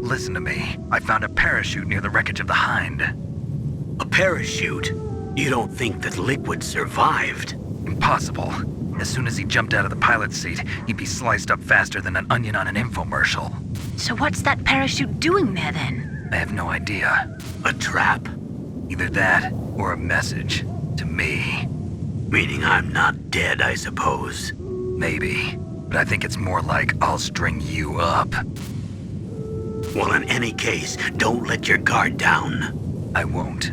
Listen to me. I found a parachute near the wreckage of the Hind. A parachute? You don't think that Liquid survived? Impossible. As soon as he jumped out of the pilot's seat, he'd be sliced up faster than an onion on an infomercial. So what's that parachute doing there then? I have no idea. A trap? Either that, or a message. To me. Meaning I'm not dead, I suppose. Maybe. But I think it's more like I'll string you up. Well, in any case, don't let your guard down. I won't.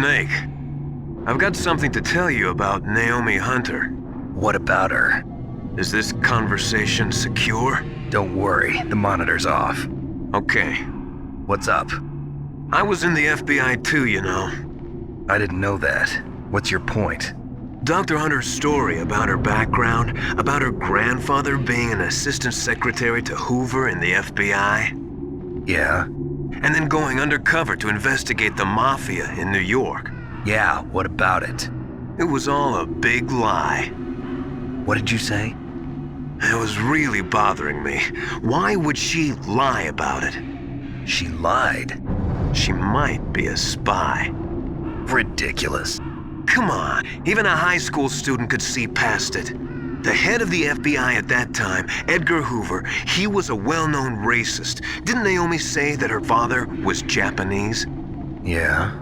Snake. I've got something to tell you about Naomi Hunter. What about her? Is this conversation secure? Don't worry, the monitor's off. Okay. What's up? I was in the FBI too, you know. I didn't know that. What's your point? Dr. Hunter's story about her background, about her grandfather being an assistant secretary to Hoover in the FBI. Yeah? And then going undercover to investigate the mafia in New York. Yeah, what about it? It was all a big lie. What did you say? It was really bothering me. Why would she lie about it? She lied. She might be a spy. Ridiculous. Come on, even a high school student could see past it. The head of the FBI at that time, Edgar Hoover, he was a well-known racist. Didn't Naomi say that her father was Japanese? Yeah?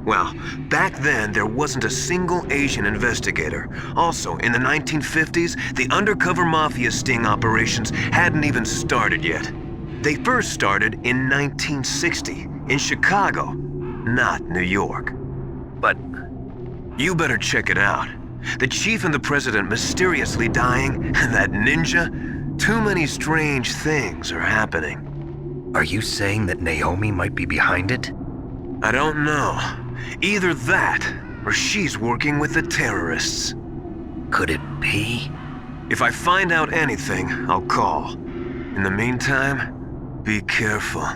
Well, back then there wasn't a single Asian investigator. Also, in the 1950s, the undercover mafia sting operations hadn't even started yet. They first started in 1960, in Chicago, not New York. But you better check it out. The chief and the president mysteriously dying, and that ninja? Too many strange things are happening. are you saying that Naomi might be behind it? I don't know. Either that, or she's working with the terrorists. Could it be? If I find out anything, I'll call. In the meantime, be careful.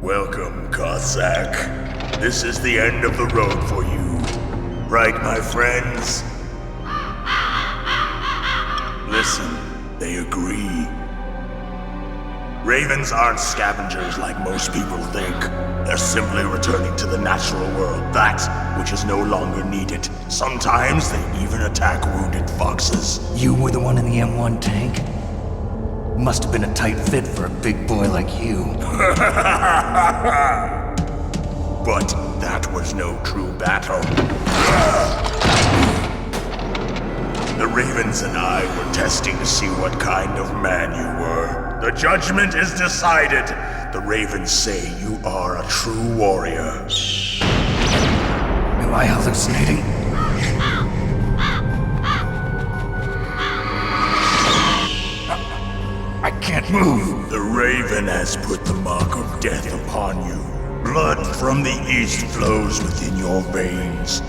Welcome, Cossack. This is the end of the road for you. Right, my friends? Listen, they agree. Ravens aren't scavengers like most people think. They're simply returning to the natural world, that which is no longer needed. Sometimes they even attack wounded foxes. You were the one in the M1 tank? Must have been a tight fit for a big boy like you. But that was no true battle. The Ravens and I were testing to see what kind of man you were. The judgment is decided. The Ravens say you are a true warrior. Am I hallucinating? I can't move. The Raven has put the mark of death upon you. Blood from the east flows within your veins.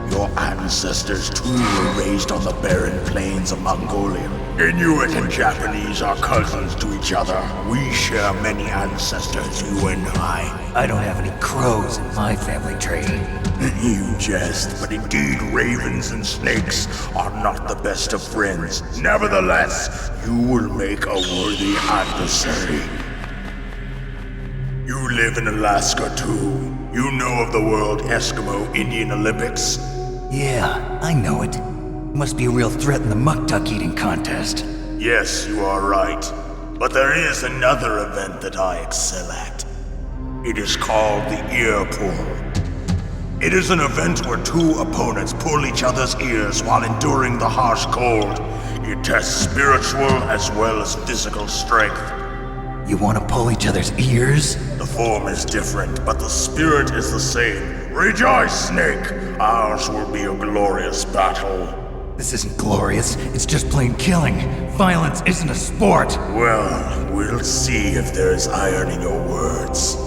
Your ancestors too were raised on the barren plains of Mongolia. Inuit and Japanese are cousins to each other. We share many ancestors, you and I. I don't have any crows in my family tree. You jest, but indeed ravens and snakes are not the best of friends. Nevertheless, you will make a worthy adversary. You live in Alaska too. You know of the World Eskimo Indian Olympics? Yeah, I know it. Must be a real threat in the muck duck eating contest. Yes, you are right. But there is another event that I excel at. It is called the ear pull. It is an event where two opponents pull each other's ears while enduring the harsh cold. It tests spiritual as well as physical strength. You want to pull each other's ears? The form is different, but the spirit is the same. Rejoice, Snake! Ours will be a glorious battle. This isn't glorious, it's just plain killing. Violence isn't a sport. Well, we'll see if there's iron in your words.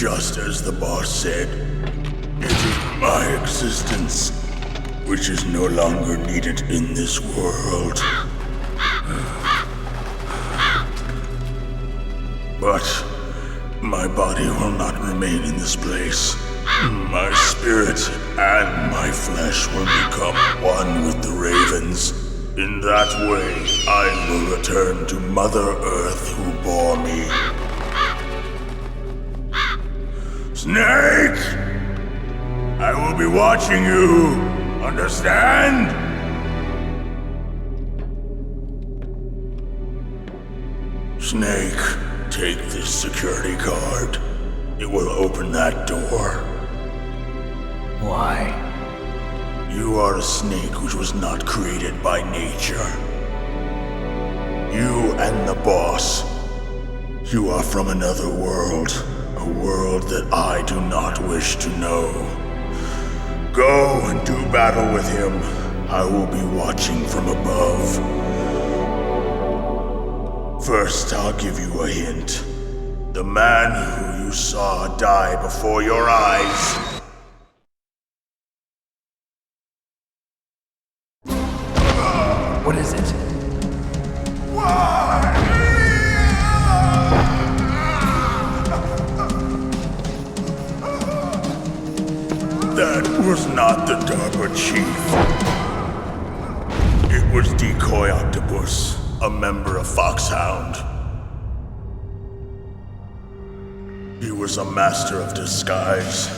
Just as the boss said, it is my existence which is no longer needed in this world. But my body will not remain in this place. My spirit and my flesh will become one with the ravens. In that way, I will return to Mother Earth who bore me. Snake! I will be watching you. Understand? Snake, take this security card. It will open that door. Why? You are a snake which was not created by nature. You and the boss. You are from another world. A world that I do not wish to know. Go and do battle with him. I will be watching from above. First, I'll give you a hint. The man who you saw die before your eyes. What is it? That was not the DARPA chief. It was Decoy Octopus, a member of Foxhound. He was a master of disguise.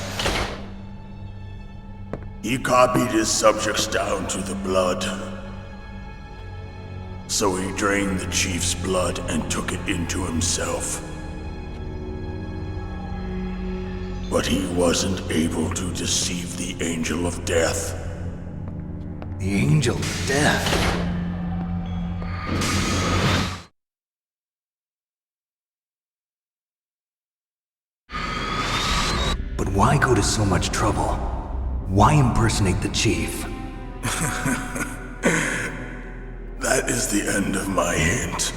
He copied his subjects down to the blood. So he drained the chief's blood and took it into himself. But he wasn't able to deceive the Angel of Death. The Angel of Death. But why go to so much trouble? Why impersonate the chief? That is the end of my hint.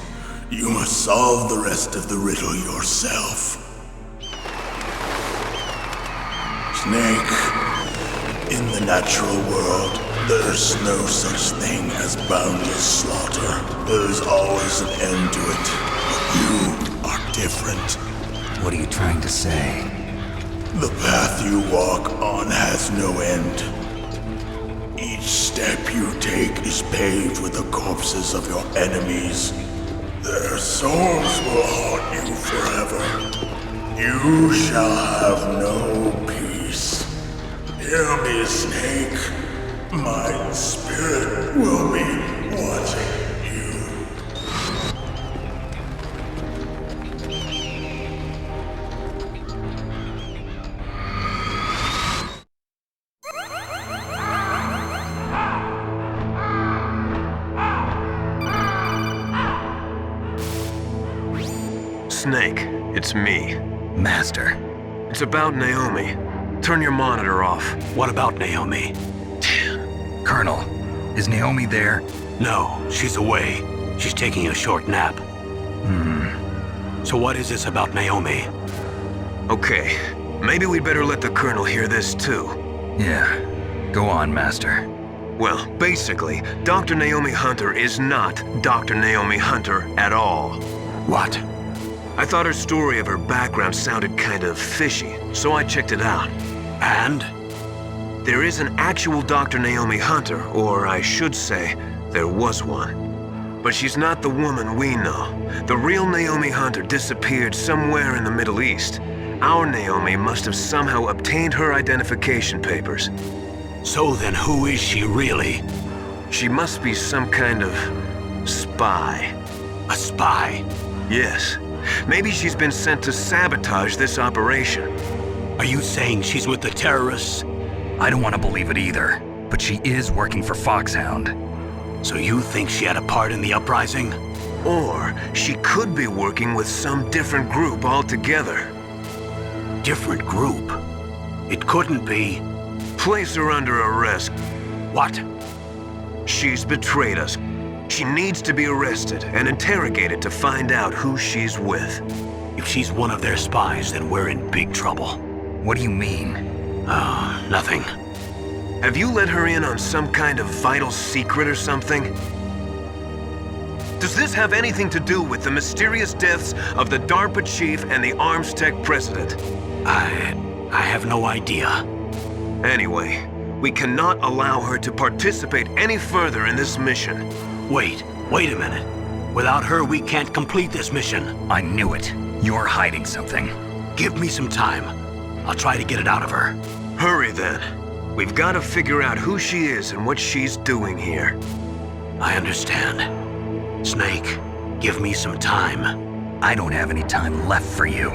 You must solve the rest of the riddle yourself. Snake, in the natural world, there's no such thing as boundless slaughter. There's always an end to it. But you are different. What are you trying to say? The path you walk on has no end. Each step you take is paved with the corpses of your enemies. Their souls will haunt you forever. You shall have no peace. Hear me, Snake. My spirit will be watching you. Snake, it's me. Master. It's about Naomi. Turn your monitor off. What about Naomi? Colonel, is Naomi there? No, she's away. She's taking a short nap. So what is this about Naomi? Okay, maybe we'd better let the Colonel hear this too. Yeah. Go on, Master. Well, basically, Dr. Naomi Hunter is not Dr. Naomi Hunter at all. What? I thought her story of her background sounded kind of fishy, so I checked it out. And? There is an actual Dr. Naomi Hunter, or I should say, there was one. But she's not the woman we know. The real Naomi Hunter disappeared somewhere in the Middle East. Our Naomi must have somehow obtained her identification papers. So then who is she really? She must be some kind of spy. A spy? Yes. Maybe she's been sent to sabotage this operation. Are you saying she's with the terrorists? I don't want to believe it either, but she is working for Foxhound. So you think she had a part in the uprising? Or she could be working with some different group altogether. Different group? It couldn't be. Place her under arrest. What? She's betrayed us. She needs to be arrested and interrogated to find out who she's with. If she's one of their spies, then we're in big trouble. What do you mean? Nothing. Have you let her in on some kind of vital secret or something? Does this have anything to do with the mysterious deaths of the DARPA chief and the Arms Tech president? I have no idea. Anyway, we cannot allow her to participate any further in this mission. Wait a minute. Without her, we can't complete this mission. I knew it. You're hiding something. Give me some time. I'll try to get it out of her. Hurry then. We've got to figure out who she is and what she's doing here. I understand. Snake, give me some time. I don't have any time left for you.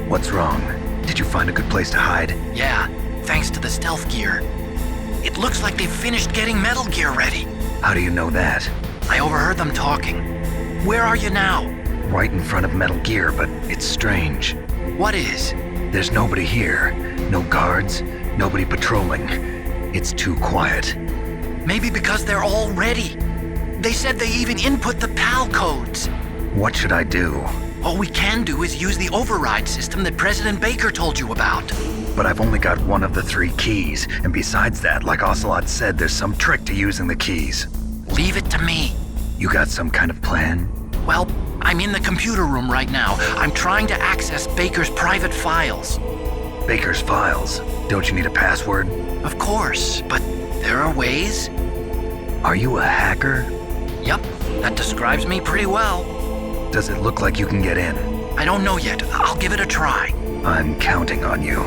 What's wrong? Did you find a good place to hide? Yeah, thanks to the stealth gear. It looks like they've finished getting Metal Gear ready. How do you know that? I overheard them talking. Where are you now? Right in front of Metal Gear, but it's strange. What is? There's nobody here. No guards, nobody patrolling. It's too quiet. Maybe because they're all ready. They said they even input the PAL codes. What should I do? All we can do is use the override system that President Baker told you about. But I've only got one of the 3 keys, and besides that, like Ocelot said, there's some trick to using the keys. Leave it to me. You got some kind of plan? Well, I'm in the computer room right now. I'm trying to access Baker's private files. Baker's files? Don't you need a password? Of course, but there are ways. Are you a hacker? Yep, that describes me pretty well. Does it look like you can get in? I don't know yet. I'll give it a try. I'm counting on you.